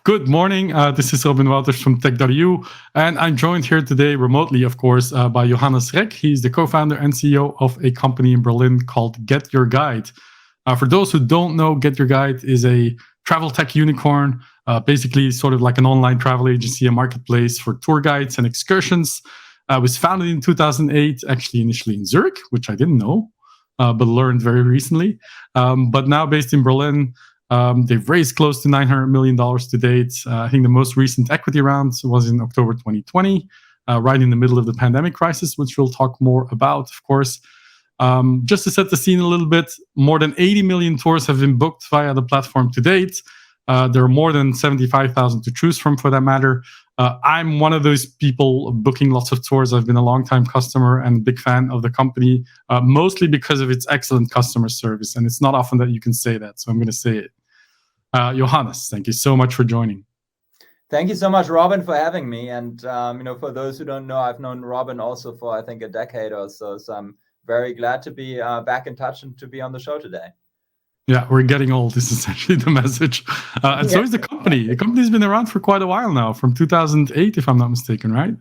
Good morning. This is Robin Wouters from Tech.eu, and I'm joined here today remotely, of course, by Johannes Reck. He's the co-founder and CEO of a company in Berlin called GetYourGuide. For those who don't know, GetYourGuide is a travel tech unicorn, basically sort of like an online travel agency, a marketplace for tour guides and excursions. It was founded in 2008, actually initially in Zurich, which I didn't know, but learned very recently. But now based in Berlin. They've raised close to $900 million to date. I think the most recent equity round was in October 2020, right in the middle of the pandemic crisis, which we'll talk more about, of course. Just to set the scene a little bit, more than 80 million tours have been booked via the platform to date. There are more than 75,000 to choose from, for that matter. I'm one of those people booking lots of tours. I've been a long-time customer and a big fan of the company, mostly because of its excellent customer service. And it's not often that you can say that, so I'm going to say it. Johannes, thank you so much for joining. Thank you so much, Robin, for having me. And, for those who don't know, I've known Robin also for, I think, a decade or so. So I'm very glad to be back in touch and to be on the show today. Yeah, we're getting old is essentially the message. And so is the company. The company's been around for quite a while now, from 2008, if I'm not mistaken, right?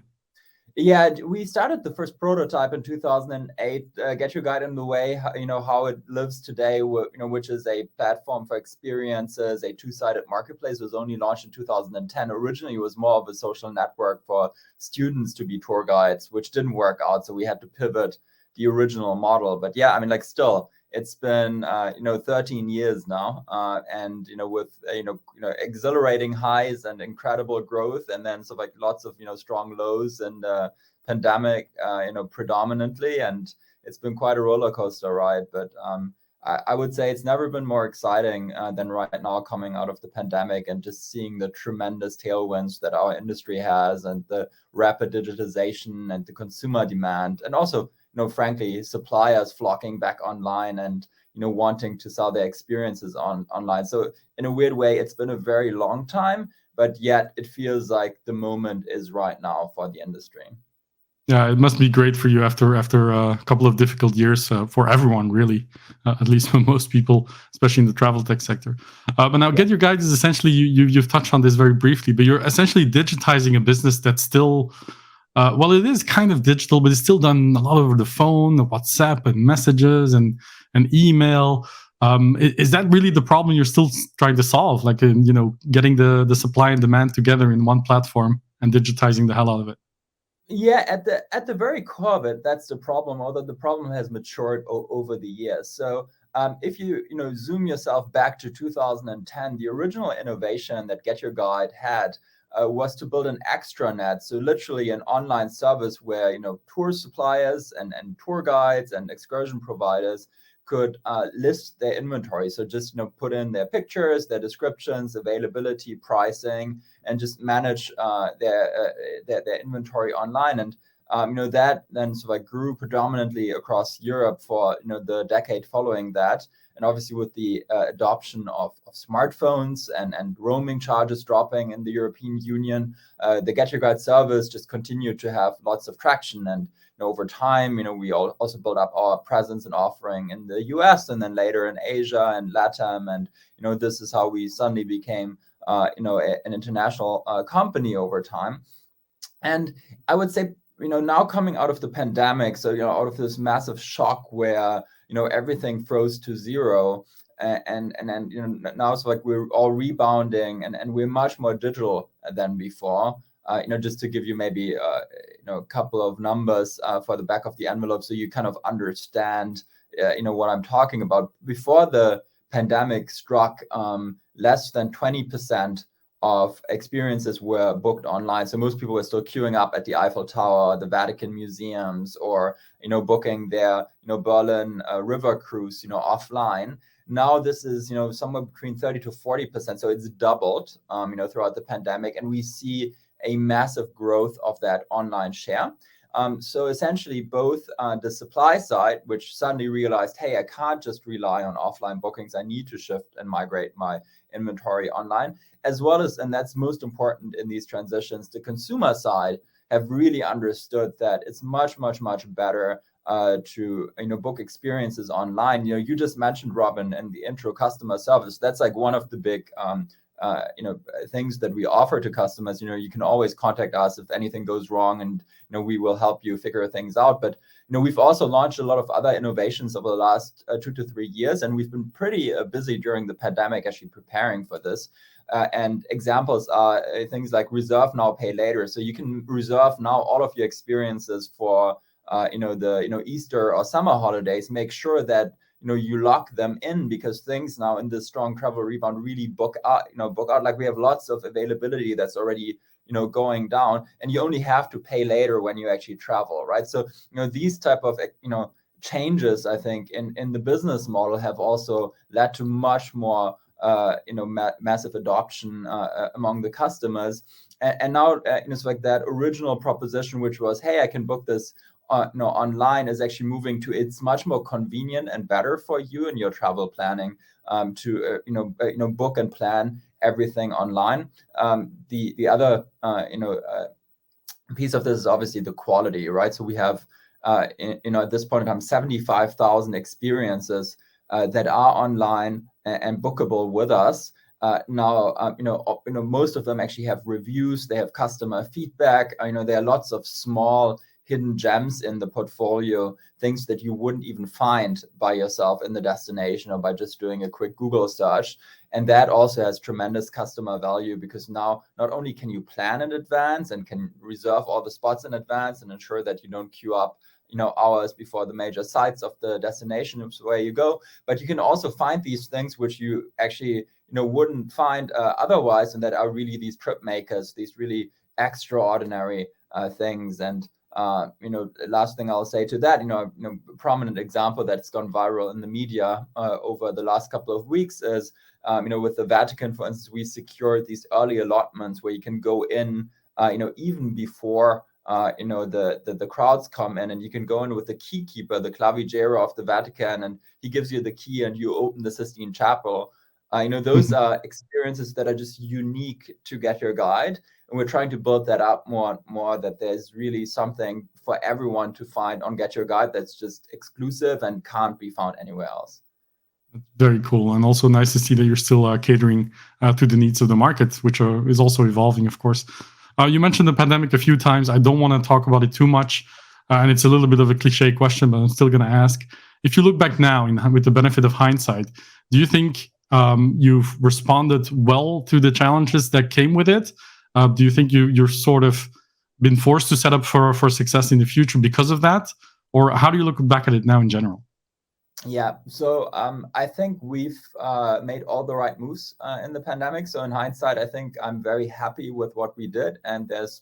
Yeah, we started the first prototype in 2008. GetYourGuide in the way, how it lives today, which is a platform for experiences, a two-sided marketplace, was only launched in 2010. Originally, it was more of a social network for students to be tour guides, which didn't work out. So we had to pivot the original model. But yeah, still, it's been 13 years now, and with exhilarating highs and incredible growth, and then sort of like lots of strong lows and pandemic predominantly, and it's been quite a roller coaster ride. But I would say it's never been more exciting than right now, coming out of the pandemic and just seeing the tremendous tailwinds that our industry has, and the rapid digitization and the consumer demand, and also frankly, suppliers flocking back online and wanting to sell their experiences online. So in a weird way, it's been a very long time, but yet it feels like the moment is right now for the industry. Yeah, it must be great for you after a couple of difficult years for everyone, really, at least for most people, especially in the travel tech sector. But now, GetYourGuide is essentially, you've touched on this very briefly, but you're essentially digitizing a business that's still it is kind of digital, but it's still done a lot over the phone, WhatsApp, and messages and email. Is that really the problem you're still trying to solve? Like, getting the supply and demand together in one platform and digitizing the hell out of it? Yeah, at the very core of it, that's the problem. Although the problem has matured over the years. So if you zoom yourself back to 2010, the original innovation that GetYourGuide had was to build an extranet, so literally an online service where tour suppliers and tour guides and excursion providers could list their inventory. So just put in their pictures, their descriptions, availability, pricing, and just manage their inventory online. And that then sort of grew predominantly across Europe for the decade following that. And obviously with the adoption of smartphones and roaming charges dropping in the European Union, the GetYourGuide service just continued to have lots of traction. And over time, we also built up our presence and offering in the US, and then later in Asia and LATAM. And this is how we suddenly became an international company over time. And I would say now coming out of the pandemic, so out of this massive shock where everything froze to zero, and then now it's like we're all rebounding, and we're much more digital than before. Just to give you maybe a couple of numbers for the back of the envelope, so you kind of understand what I'm talking about. Before the pandemic struck, less than 20% of experiences were booked online. So most people were still queuing up at the Eiffel Tower, the Vatican museums, or booking their Berlin river cruise offline. Now this is somewhere between 30 to 40%. So it's doubled throughout the pandemic, and we see a massive growth of that online share. So essentially both the supply side, which suddenly realized, hey, I can't just rely on offline bookings, I need to shift and migrate my inventory online, as well as, and that's most important in these transitions, the consumer side have really understood that it's much, much, much better to book experiences online. You just mentioned, Robin, in the intro, customer service. That's like one of the big things that we offer to customers. You can always contact us if anything goes wrong, and we will help you figure things out. But we've also launched a lot of other innovations over the last 2 to 3 years, and we've been pretty busy during the pandemic actually preparing for this. And examples are things like reserve now, pay later. So you can reserve now all of your experiences for the Easter or summer holidays. Make sure that you lock them in, because things now in this strong travel rebound really book out. Like, we have lots of availability that's already going down, and you only have to pay later when you actually travel, right? So these type of changes, I think, in the business model have also led to much more massive adoption among the customers. And now it's like that original proposition, which was, hey, I can book this online, is actually moving to, it's much more convenient and better for you in your travel planning to book and plan everything online. The other piece of this is obviously the quality, right? So we have at this point in time 75,000 experiences that are online and bookable with us. Now, most of them actually have reviews. They have customer feedback. There are lots of small hidden gems in the portfolio, things that you wouldn't even find by yourself in the destination or by just doing a quick Google search. And that also has tremendous customer value, because now not only can you plan in advance and can reserve all the spots in advance and ensure that you don't queue up hours before the major sites of the destination where you go, but you can also find these things which you actually wouldn't find otherwise, and that are really these trip makers, these really extraordinary things. And last thing I'll say to that, a prominent example that's gone viral in the media over the last couple of weeks is with the Vatican, for instance. We secured these early allotments where you can go in even before the crowds come in, and you can go in with the key keeper, the clavigero of the Vatican, and he gives you the key and you open the Sistine Chapel. Those are experiences that are just unique to GetYourGuide, and we're trying to build that up more and more, that there's really something for everyone to find on GetYourGuide that's just exclusive and can't be found anywhere else. Very cool, and also nice to see that you're still catering to the needs of the market, which is also evolving, of course. You mentioned the pandemic a few times. I don't want to talk about it too much, and it's a little bit of a cliche question, but I'm still going to ask. If you look back now, with the benefit of hindsight, do you think you've responded well to the challenges that came with it? Do you think you're sort of been forced to set up for success in the future because of that? Or how do you look back at it now in general? Yeah, so I think we've made all the right moves in the pandemic. So in hindsight, I think I'm very happy with what we did, and there's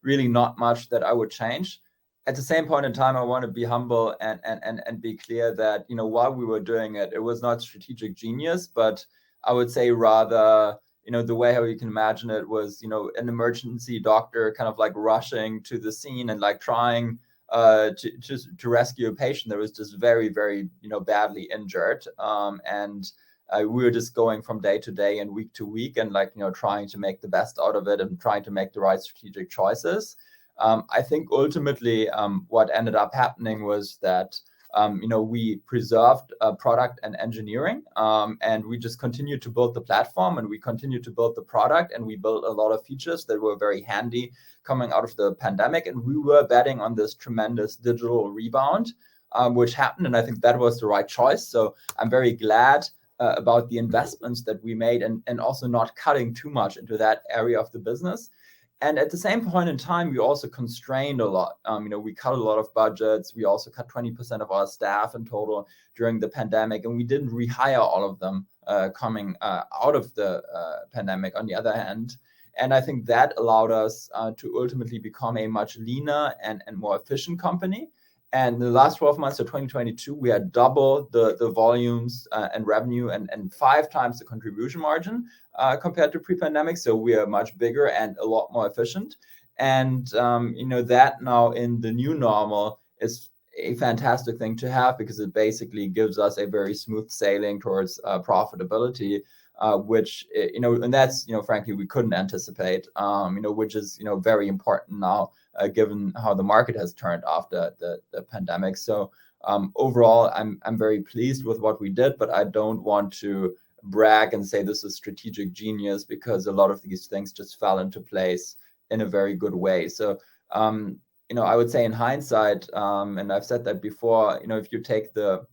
really not much that I would change. At the same point in time, I want to be humble and be clear that while we were doing it, it was not strategic genius, but I would say rather the way how you can imagine it was an emergency doctor kind of like rushing to the scene and like trying to rescue a patient that was just very, very badly injured, and we were just going from day to day and week to week and trying to make the best out of it and trying to make the right strategic choices. I think ultimately what ended up happening was that we preserved product and engineering, and we just continued to build the platform, and we continued to build the product, and we built a lot of features that were very handy coming out of the pandemic. And we were betting on this tremendous digital rebound, which happened, and I think that was the right choice. So I'm very glad about the investments that we made, and also not cutting too much into that area of the business. And at the same point in time, we also constrained a lot. We cut a lot of budgets. We also cut 20% of our staff in total during the pandemic, and we didn't rehire all of them coming out of the pandemic, on the other hand. And I think that allowed us to ultimately become a much leaner and more efficient company. And in the last 12 months of 2022, we had double the volumes and revenue and 5 times the contribution margin compared to pre-pandemic. So we are much bigger and a lot more efficient. And that now in the new normal is a fantastic thing to have, because it basically gives us a very smooth sailing towards profitability, which and that's frankly we couldn't anticipate, which is very important now, given how the market has turned after the pandemic. So overall, I'm very pleased with what we did, but I don't want to brag and say this is strategic genius, because a lot of these things just fell into place in a very good way. So I would say in hindsight, and I've said that before, if you take the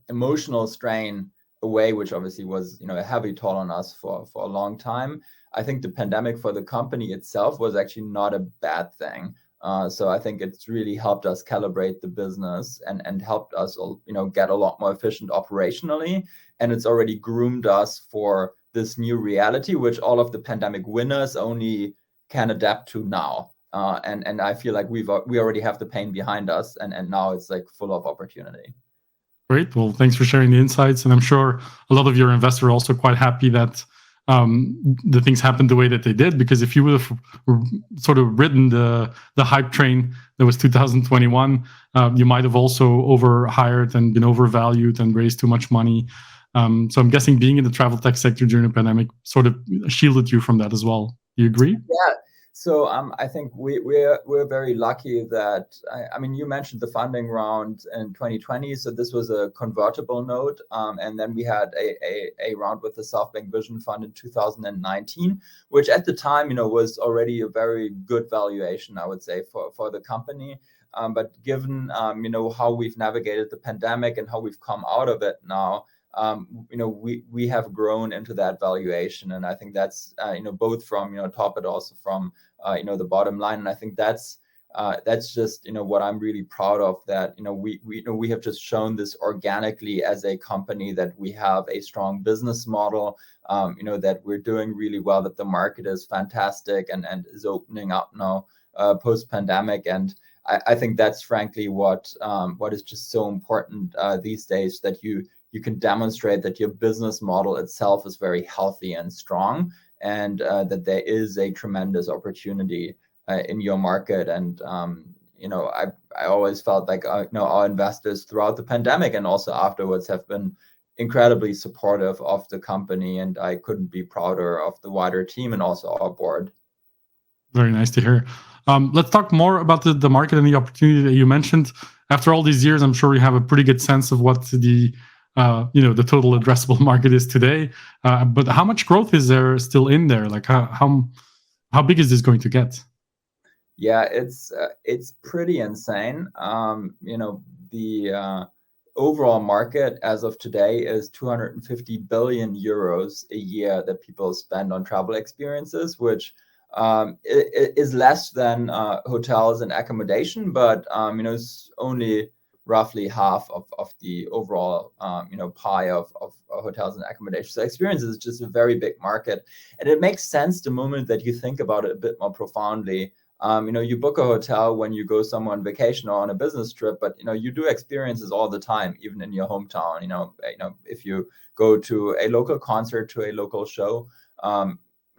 emotional strain away, which obviously was a heavy toll on us for a long time, I think the pandemic for the company itself was actually not a bad thing. So I think it's really helped us calibrate the business and helped us get a lot more efficient operationally, and it's already groomed us for this new reality, which all of the pandemic winners only can adapt to now. And I feel like we already have the pain behind us, and now it's like full of opportunity. Great. Well, thanks for sharing the insights. And I'm sure a lot of your investors are also quite happy that the things happened the way that they did, because if you would have sort of ridden the hype train that was 2021, you might have also overhired and been overvalued and raised too much money. So I'm guessing being in the travel tech sector during the pandemic sort of shielded you from that as well. Do you agree? Yeah. So I think we're very lucky that, I mean, you mentioned the funding round in 2020. So this was a convertible note. And then we had a round with the SoftBank Vision Fund in 2019, which at the time, was already a very good valuation, I would say, for the company. But given, how we've navigated the pandemic and how we've come out of it now, we have grown into that valuation, and I think that's both from top, but also from the bottom line. And I think that's just what I'm really proud of, that we have just shown this organically as a company, that we have a strong business model, that we're doing really well, that the market is fantastic and is opening up now post pandemic. And I think that's frankly what is just so important these days, that you can demonstrate that your business model itself is very healthy and strong, and that there is a tremendous opportunity in your market. And I always felt like our investors throughout the pandemic and also afterwards have been incredibly supportive of the company, and I couldn't be prouder of the wider team and also our board. Very nice to hear. Let's talk more about the market and the opportunity that you mentioned. After all these years, I'm sure you have a pretty good sense of what the total addressable market is today. But how much growth is there still in there? Like how big is this going to get? Yeah, it's pretty insane. The overall market as of today is 250 billion euros a year that people spend on travel experiences, which is less than hotels and accommodation, but it's only roughly half of the overall pie of hotels and accommodation. So experiences is just a very big market, and it makes sense the moment that you think about it a bit more profoundly. You book a hotel when you go somewhere on vacation or on a business trip, but you do experiences all the time, even in your hometown. If you go to a local concert, to a local show,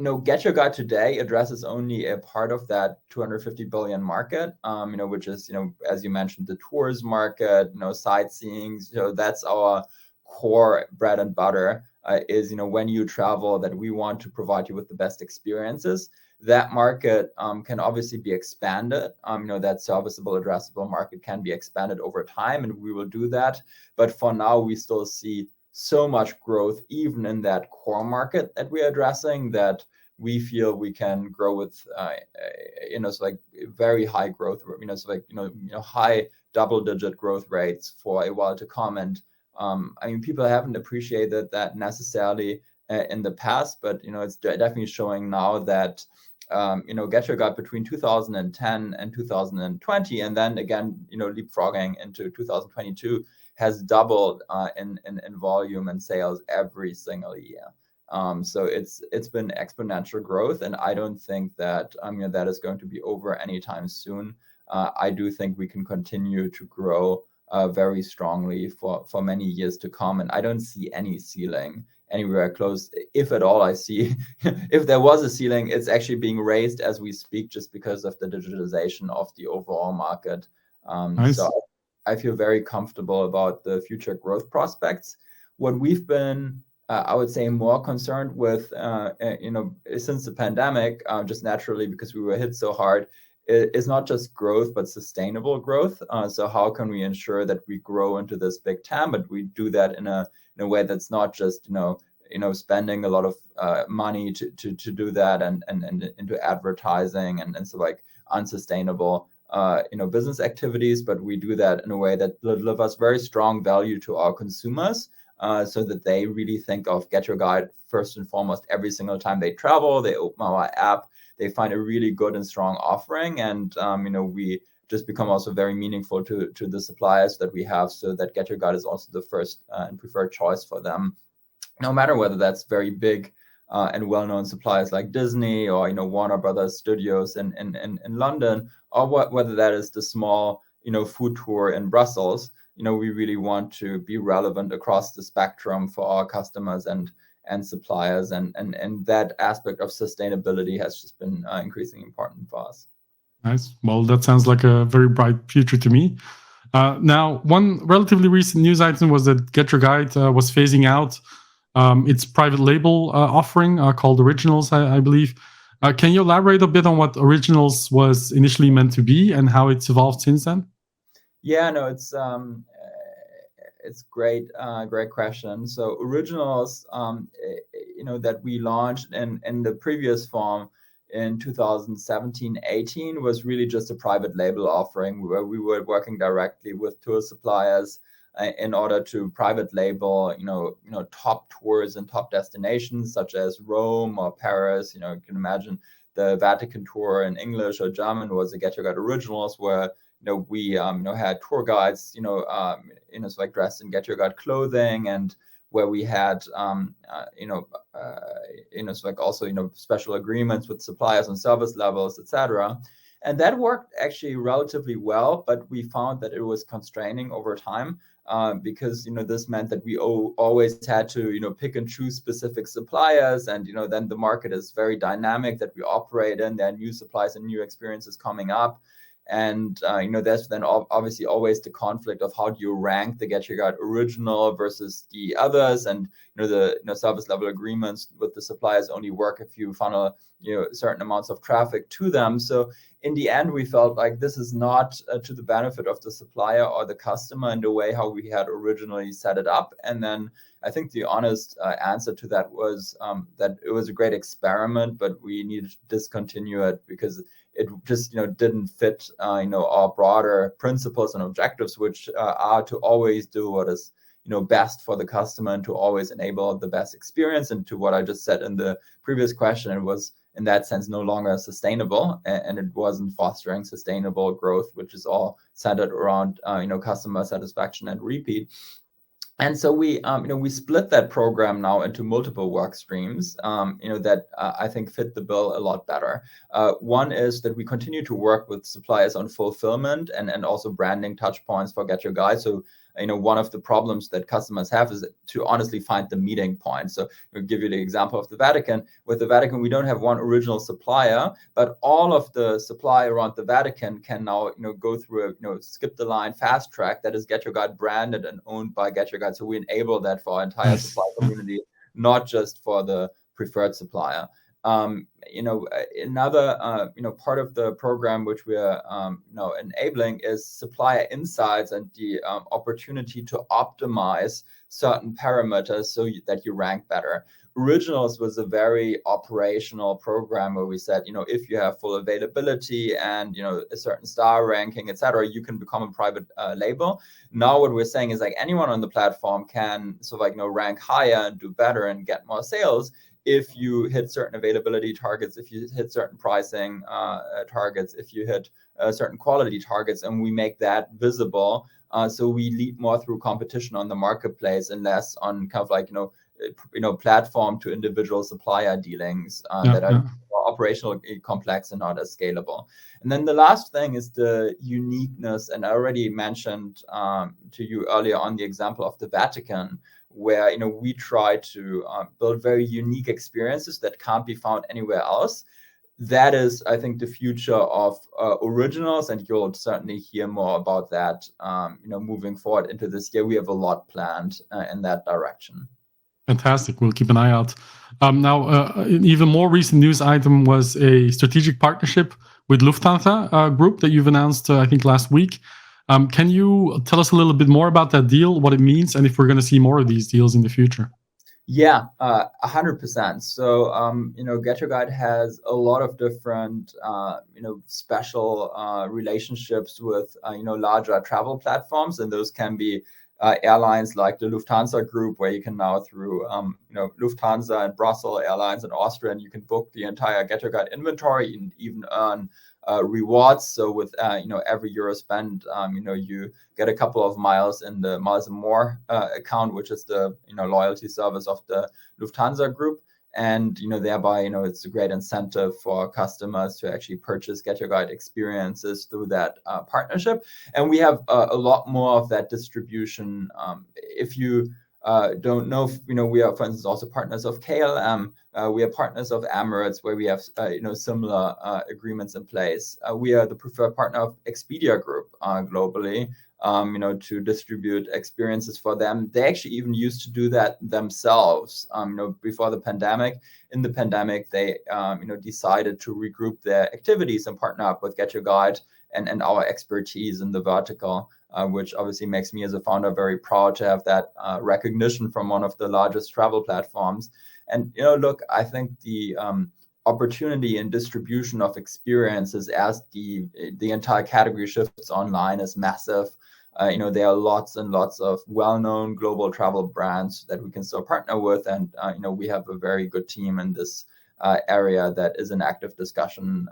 GetYourGuide today addresses only a part of that 250 billion market, which is, as you mentioned, the tours market, sightseeing. So that's our core bread and butter, is, when you travel, that we want to provide you with the best experiences. That market can obviously be expanded. That serviceable, addressable market can be expanded over time, and we will do that. But for now, we still see so much growth even in that core market that we're addressing, that we feel we can grow with very high growth, high double-digit growth rates for a while to come. And people haven't appreciated that necessarily in the past, but it's definitely showing now that GetYourGuide between 2010 and 2020, and then again leapfrogging into 2022, has doubled in volume and sales every single year. So it's been exponential growth, and I don't think that that is going to be over anytime soon. I do think we can continue to grow very strongly for many years to come, and I don't see any ceiling anywhere close. If at all, I see if there was a ceiling, it's actually being raised as we speak, just because of the digitalization of the overall market. Nice. So I feel very comfortable about the future growth prospects. What we've been, I would say, more concerned with, since the pandemic, just naturally because we were hit so hard, is not just growth, but sustainable growth. So how can we ensure that we grow into this big TAM, but we do that in a in a way that's not just spending a lot of money to do that and into advertising and so like unsustainable business activities, but we do that in a way that delivers very strong value to our consumers, so that they really think of Get Your Guide first and foremost every single time they travel. They open our app, they find a really good and strong offering, and we just become also very meaningful to the suppliers that we have, so that Get Your Guide is also the first and preferred choice for them, no matter whether that's very big and well-known suppliers like Disney or Warner Brothers Studios in London, or whether that is the small food tour in Brussels. We really want to be relevant across the spectrum for our customers and suppliers, and that aspect of sustainability has just been increasingly important for us. Nice. Well, that sounds like a very bright future to me. Now, one relatively recent news item was that Get Your Guide was phasing out its private label offering called Originals, I believe. Can you elaborate a bit on what Originals was initially meant to be and how it's evolved since then? Yeah, no, it's great question. So Originals, that we launched in the previous form in 2017-18 was really just a private label offering where we were working directly with tour suppliers in order to private label, top tours and top destinations such as Rome or Paris. You can imagine the Vatican tour in English or German was a Get Your Guide Originals, where we had tour guides, like dressed in Get Your Guide clothing, and where we had also special agreements with suppliers on service levels, etc. And that worked actually relatively well, but we found that it was constraining over time, because this meant that we always had to pick and choose specific suppliers, and then the market is very dynamic that we operate in. There are new supplies and new experiences coming up. And there's then obviously always the conflict of how do you rank the Get Your Guide Original versus the others, and the service level agreements with the suppliers only work if you funnel certain amounts of traffic to them. So in the end, we felt like this is not to the benefit of the supplier or the customer in the way how we had originally set it up. And then I think the honest answer to that was that it was a great experiment, but we needed to discontinue it because it just didn't fit our broader principles and objectives, which are to always do what is best for the customer and to always enable the best experience. And to what I just said in the previous question, it was in that sense no longer sustainable, and it wasn't fostering sustainable growth, which is all centered around customer satisfaction and repeat. And so we split that program now into multiple work streams, that I think fit the bill a lot better. One is that we continue to work with suppliers on fulfillment and also branding touch points for Get Your Guide. So, one of the problems that customers have is to honestly find the meeting point. So I'll give you the example of the Vatican. With the Vatican, we don't have one original supplier, but all of the supply around the Vatican can now, go through a, skip the line fast track that is Get Your Guide branded and owned by Get Your Guide. So we enable that for our entire supply community, not just for the preferred supplier. Another part of the program which we are enabling is supplier insights and the opportunity to optimize certain parameters so that you rank better. Originals was a very operational program where we said, if you have full availability and a certain star ranking, etc., you can become a private label. Now what we're saying is like anyone on the platform can rank higher and do better and get more sales if you hit certain availability targets, if you hit certain pricing targets, if you hit certain quality targets, and we make that visible. So we lead more through competition on the marketplace and less on kind of platform to individual supplier dealings that are operationally complex and not as scalable. And then the last thing is the uniqueness, and I already mentioned to you earlier on the example of the Vatican, where we try to build very unique experiences that can't be found anywhere else. That is, I think, the future of Originals, and you'll certainly hear more about that moving forward into this year. We have a lot planned in that direction. Fantastic. We'll keep an eye out. Now, an even more recent news item was a strategic partnership with Lufthansa Group that you've announced, I think, last week. Can you tell us a little bit more about that deal, what it means, and if we're going to see more of these deals in the future? Yeah, 100%. So, GetYourGuide has a lot of different, special relationships with, larger travel platforms, and those can be airlines like the Lufthansa Group, where you can now through, Lufthansa and Brussels Airlines in Austria, and you can book the entire GetYourGuide inventory and even earn rewards. So with every euro spent, you get a couple of miles in the Miles and More account, which is the loyalty service of the Lufthansa Group, and thereby it's a great incentive for customers to actually purchase GetYourGuide experiences through that partnership. And we have a lot more of that distribution. If you don't know, we are, for instance, also partners of KLM. We are partners of Emirates, where we have similar agreements in place. We are the preferred partner of Expedia Group globally, to distribute experiences for them. They actually even used to do that themselves, before the pandemic. In the pandemic, they decided to regroup their activities and partner up with GetYourGuide and our expertise in the vertical, which obviously makes me as a founder very proud to have that recognition from one of the largest travel platforms. And look, I think the opportunity and distribution of experiences as the entire category shifts online is massive. There are lots and lots of well-known global travel brands that we can still partner with, and we have a very good team in this area that is in active discussion,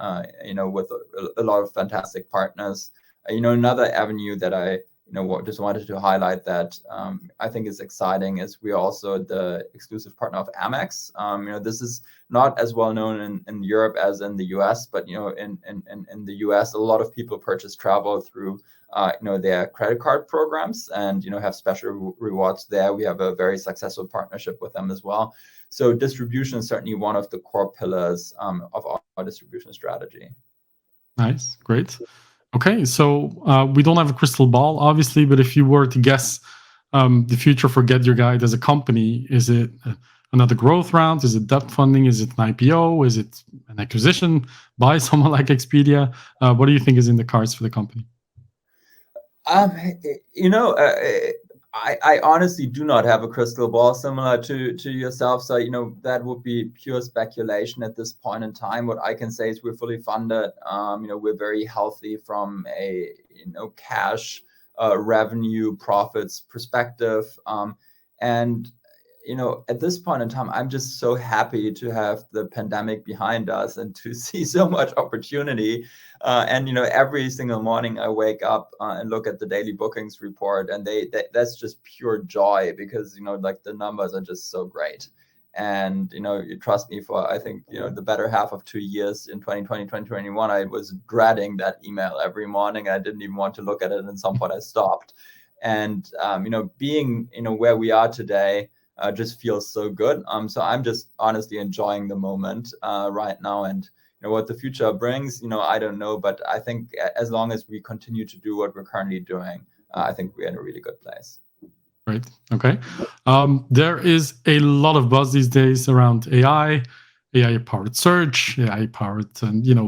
with a lot of fantastic partners. Another avenue that I just wanted to highlight that I think is exciting is we are also the exclusive partner of Amex. This is not as well known in Europe as in the US, but in the US, a lot of people purchase travel through their credit card programs and have special rewards there. We have a very successful partnership with them as well. So distribution is certainly one of the core pillars of our distribution strategy. Nice, great. Okay, so we don't have a crystal ball, obviously, but if you were to guess the future for GetYourGuide as a company, is it another growth round? Is it debt funding? Is it an IPO? Is it an acquisition by someone like Expedia? What do you think is in the cards for the company? I honestly do not have a crystal ball similar to yourself. So, that would be pure speculation at this point in time. What I can say is we're fully funded. We're very healthy from a, cash, revenue, profits perspective. And at this point in time, I'm just so happy to have the pandemic behind us and to see so much opportunity. And every single morning I wake up and look at the daily bookings report, and that's just pure joy because like the numbers are just so great. And you trust me, for I think the better half of 2 years in 2020, 2021, I was dreading that email every morning. I didn't even want to look at it, and at some point I stopped. And being where we are today just feels so good. So I'm just honestly enjoying the moment right now, and what the future brings, I don't know, but I think as long as we continue to do what we're currently doing, I think we're in a really good place. Great. Okay. There is a lot of buzz these days around AI-powered search, AI-powered,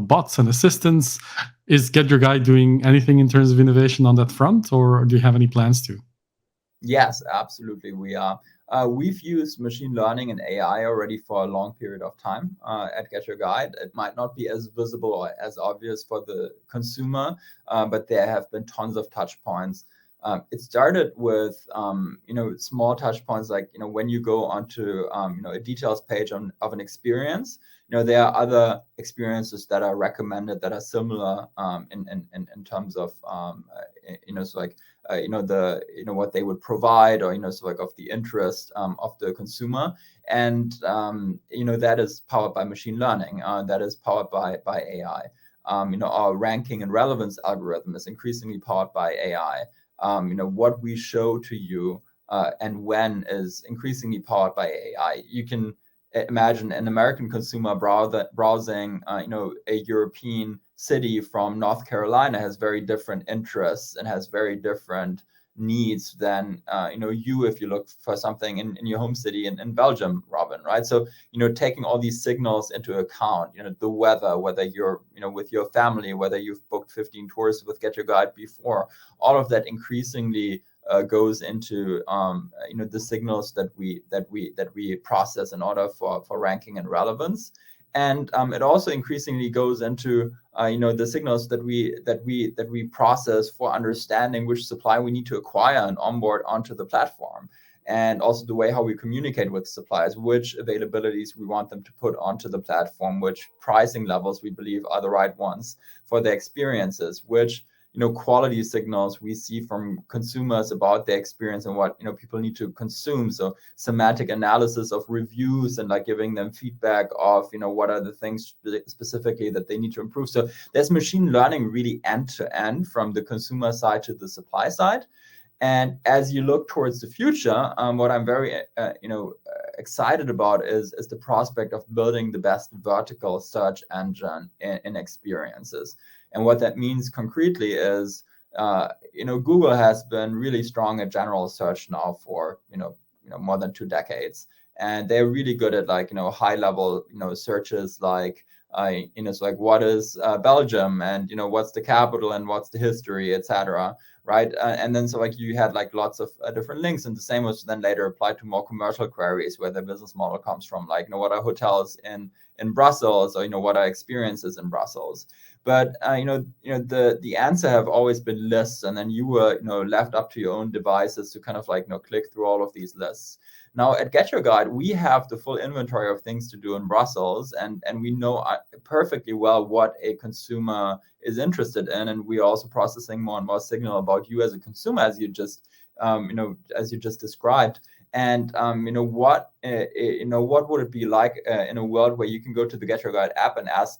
bots and assistants. Is GetYourGuide doing anything in terms of innovation on that front, or do you have any plans to? Yes, absolutely, we are. We've used machine learning and AI already for a long period of time at GetYourGuide. It might not be as visible or as obvious for the consumer, but there have been tons of touch points. It started with small touch points, like when you go onto a details page of an experience. There are other experiences that are recommended that are similar in terms of so like what they would provide, or so like of the interest of the consumer, and that is powered by machine learning, that is powered by AI. Our ranking and relevance algorithm is increasingly powered by AI. What we show to you and when is increasingly powered by AI. You can imagine an American consumer browsing a European city from North Carolina has very different interests and has very different needs than if you look for something in your home city in Belgium, Robin, right? So taking all these signals into account, the weather, whether you're with your family, whether you've booked 15 tours with Get Your Guide before, all of that increasingly goes into the signals that we process in order for ranking and relevance. And it also increasingly goes into the signals that we process for understanding which supply we need to acquire and onboard onto the platform, and also the way how we communicate with suppliers, which availabilities we want them to put onto the platform, which pricing levels we believe are the right ones for their experiences, which quality signals we see from consumers about their experience and what people need to consume. So semantic analysis of reviews and like giving them feedback of what are the things specifically that they need to improve. So there's machine learning really end to end from the consumer side to the supply side. And as you look towards the future, what I'm very excited about is the prospect of building the best vertical search engine in experiences. And what that means concretely is, Google has been really strong at general search now for more than 2 decades, and they're really good at high level searches like so like what is Belgium, and what's the capital and what's the history, etc. Right, and then so you had lots of different links, and the same was then later applied to more commercial queries where the business model comes from, what are hotels in Brussels, or what are experiences in Brussels. But the answer have always been lists, and then you were left up to your own devices to kind of click through all of these lists. Now at Get Your Guide, we have the full inventory of things to do in Brussels, and we know perfectly well what a consumer is interested in, and we're also processing more and more signal about you as a consumer, as you just described. And what would it be like in a world where you can go to the Get Your Guide app and ask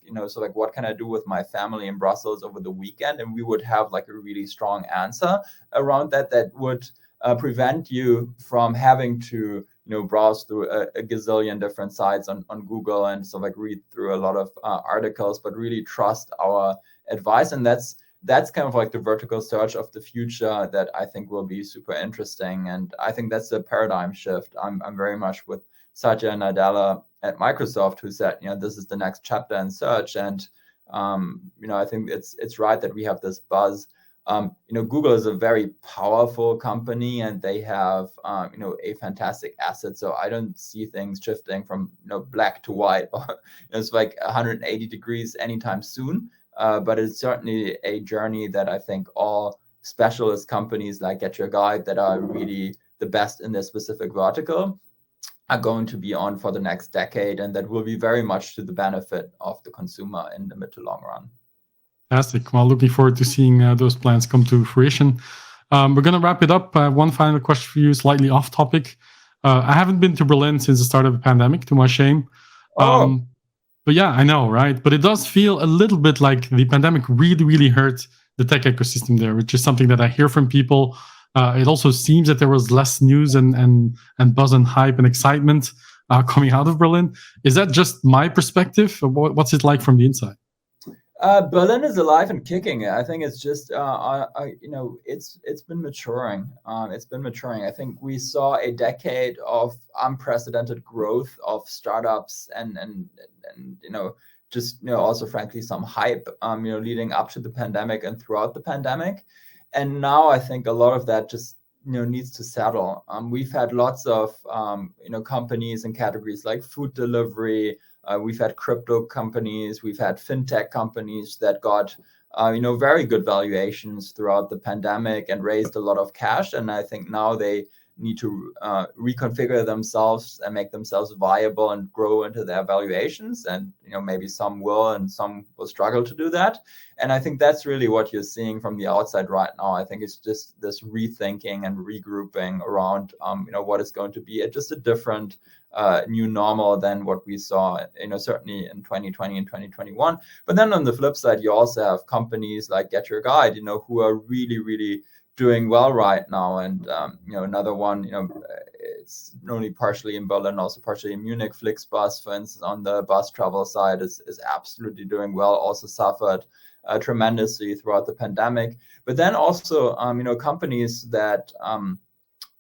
what can I do with my family in Brussels over the weekend, and we would have a really strong answer around that would prevent you from having to browse through a gazillion different sites on Google and read through a lot of articles, but really trust our advice. And that's kind of the vertical search of the future that I think will be super interesting. And I think that's a paradigm shift. I'm very much with Satya Nadella at Microsoft, who said, this is the next chapter in search. And I think it's right that we have this buzz. Google is a very powerful company, and they have a fantastic asset. So I don't see things shifting from black to white, or it's 180 degrees anytime soon. But it's certainly a journey that I think all specialist companies like Get Your Guide that are really the best in their specific vertical are going to be on for the next decade, and that will be very much to the benefit of the consumer in the mid to long run. Fantastic. Well, looking forward to seeing those plans come to fruition. We're going to wrap it up. One final question for you, slightly off topic. I haven't been to Berlin since the start of the pandemic, to my shame. But yeah, I know, right? But it does feel a little bit like the pandemic really, really hurt the tech ecosystem there, which is something that I hear from people. It also seems that there was less news and buzz and hype and excitement coming out of Berlin. Is that just my perspective? Or what's it like from the inside? Berlin is alive and kicking. I think it's just, it's been maturing. It's been maturing. I think we saw a decade of unprecedented growth of startups and also frankly some hype, leading up to the pandemic and throughout the pandemic. And now I think a lot of that just needs to settle. We've had lots of companies and categories like food delivery. We've had crypto companies, we've had fintech companies that got very good valuations throughout the pandemic and raised a lot of cash. And I think now they need to reconfigure themselves and make themselves viable and grow into their valuations. And maybe some will and some will struggle to do that. And I think that's really what you're seeing from the outside right now. I think it's just this rethinking and regrouping around what is going to be just a different new normal than what we saw certainly in 2020 and 2021. But then on the flip side, you also have companies like Get Your Guide who are really doing well right now. And another one, it's only partially in Berlin, also partially in Munich. Flixbus, for instance, on the bus travel side is absolutely doing well. Also suffered tremendously throughout the pandemic. But then also, companies that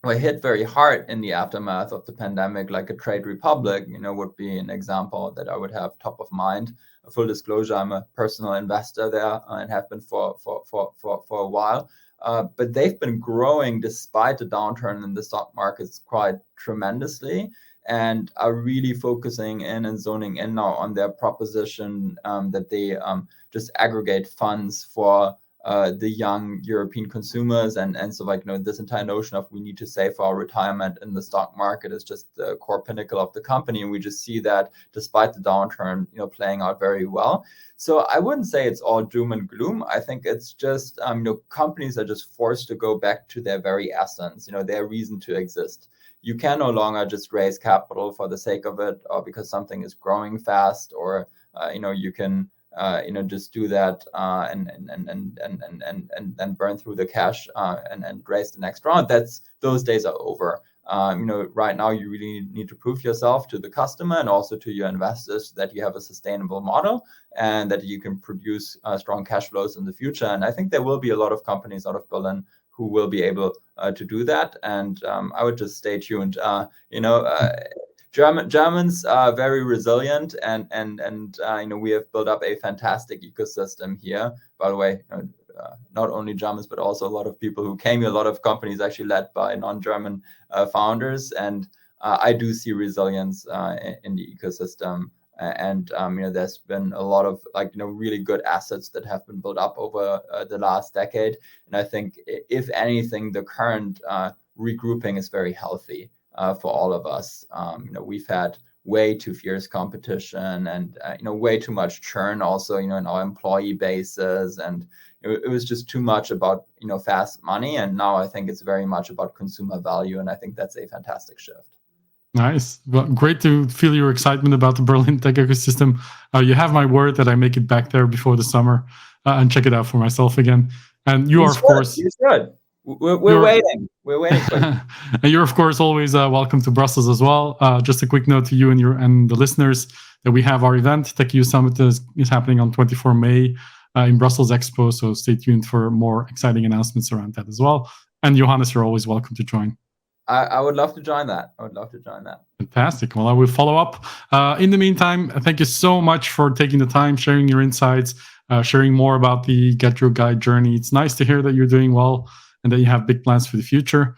were hit very hard in the aftermath of the pandemic, like a Trade Republic, would be an example that I would have top of mind. Full disclosure, I'm a personal investor there and have been for a while. But they've been growing despite the downturn in the stock markets quite tremendously, and are really focusing in and zoning in now on their proposition that they just aggregate funds for the young European consumers, and so this entire notion of we need to save for our retirement in the stock market is just the core pinnacle of the company, and we just see that despite the downturn playing out very well. So I wouldn't say it's all doom and gloom. I think it's just companies are just forced to go back to their very essence, their reason to exist. You can no longer just raise capital for the sake of it, or because something is growing fast, or you can just do that and burn through the cash and raise the next round. Those days are over. Right now you really need to prove yourself to the customer and also to your investors that you have a sustainable model and that you can produce strong cash flows in the future. And I think there will be a lot of companies out of Berlin who will be able to do that. And I would just stay tuned. Germans are very resilient, and we have built up a fantastic ecosystem here. By the way, not only Germans, but also a lot of people who came here, a lot of companies actually led by non-German founders. And I do see resilience in the ecosystem. And there's been a lot of really good assets that have been built up over the last decade. And I think if anything, the current regrouping is very healthy for all of us. We've had way too fierce competition and way too much churn also in our employee bases, and it was just too much about fast money. And now I think it's very much about consumer value, and I think that's a fantastic shift. Nice. Well, great to feel your excitement about the Berlin tech ecosystem. You have my word that I make it back there before the summer and check it out for myself again. And you are, of course, you should. We're waiting. We're waiting for you. And you're, of course, always welcome to Brussels as well. Just a quick note to you and the listeners that we have our event. Tech.eu Summit is happening on 24 May in Brussels Expo. So stay tuned for more exciting announcements around that as well. And Johannes, you're always welcome to join. I would love to join that. Fantastic. Well, I will follow up. In the meantime, thank you so much for taking the time, sharing your insights, sharing more about the Get Your Guide journey. It's nice to hear that you're doing well and that you have big plans for the future.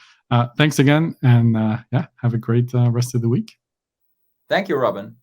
Thanks again, and have a great rest of the week. Thank you, Robin.